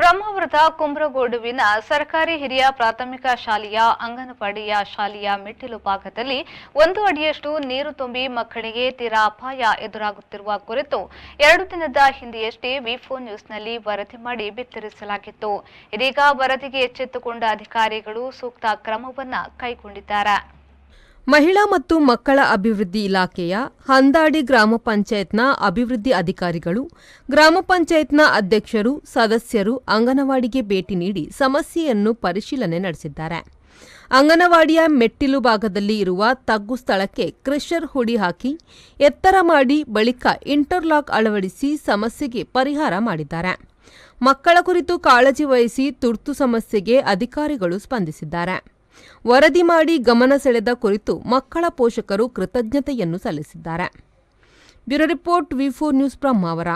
ಬ್ರಹ್ಮಾವರದ ಕುಂಬ್ರಗೋಡುವಿನ ಸರ್ಕಾರಿ ಹಿರಿಯ ಪ್ರಾಥಮಿಕ ಶಾಲೆಯ ಅಂಗನವಾಡಿಯ ಶಾಲೆಯ ಮೆಟ್ಟಿಲು ಭಾಗದಲ್ಲಿ 1 ಅಡಿಯಷ್ಟು ನೀರು ತುಂಬಿ ಮಕ್ಕಳಿಗೆ ತೀರಾ ಅಪಾಯ ಎದುರಾಗುತ್ತಿರುವ ಕುರಿತು 2 ದಿನದ ಹಿಂದೆಯಷ್ಟೇ ವಿ4 ನ್ಯೂಸ್ನಲ್ಲಿ ವರದಿ ಮಾಡಿ ಬಿತ್ತರಿಸಲಾಗಿತ್ತು. ಇದೀಗ ವರದಿಗೆ ಎಚ್ಚೆತ್ತುಕೊಂಡ ಅಧಿಕಾರಿಗಳು ಸೂಕ್ತ ಕ್ರಮವನ್ನು ಕೈಗೊಂಡಿದ್ದಾರೆ. ಮಹಿಳಾ ಮತ್ತು ಮಕ್ಕಳ ಅಭಿವೃದ್ಧಿ ಇಲಾಖೆಯ ಹಂದಾಡಿ ಗ್ರಾಮ ಪಂಚಾಯತ್ನ ಅಭಿವೃದ್ಧಿ ಅಧಿಕಾರಿಗಳು, ಗ್ರಾಮ ಪಂಚಾಯತ್ನ ಅಧ್ಯಕ್ಷರು, ಸದಸ್ಯರು ಅಂಗನವಾಡಿಗೆ ಭೇಟಿ ನೀಡಿ ಸಮಸ್ಯೆಯನ್ನು ಪರಿಶೀಲನೆ ನಡೆಸಿದ್ದಾರೆ. ಅಂಗನವಾಡಿಯ ಮೆಟ್ಟಿಲು ಭಾಗದಲ್ಲಿ ಇರುವ ತಗ್ಗು ಸ್ಥಳಕ್ಕೆ ಕ್ರಷರ್ ಹುಡಿ ಹಾಕಿ ಎತ್ತರ ಮಾಡಿ ಬಳಿಕ ಇಂಟರ್ಲಾಕ್ ಅಳವಡಿಸಿ ಸಮಸ್ಯೆಗೆ ಪರಿಹಾರ ಮಾಡಿದ್ದಾರೆ. ಮಕ್ಕಳ ಕುರಿತು ಕಾಳಜಿ ವಹಿಸಿ ತುರ್ತು ಸಮಸ್ಯೆಗೆ ಅಧಿಕಾರಿಗಳು ಸ್ಪಂದಿಸಿದ್ದಾರೆ. ವರದಿ ಮಾಡಿ ಗಮನ ಸೆಳೆದ ಕುರಿತು ಮಕ್ಕಳ ಪೋಷಕರು ಕೃತಜ್ಞತೆಯನ್ನು ಸಲ್ಲಿಸಿದ್ದಾರೆ. ಬ್ಯೂರೋ ರಿಪೋರ್ಟ್ ವಿ4 ನ್ಯೂಸ್ ಬ್ರಹ್ಮಾವರ.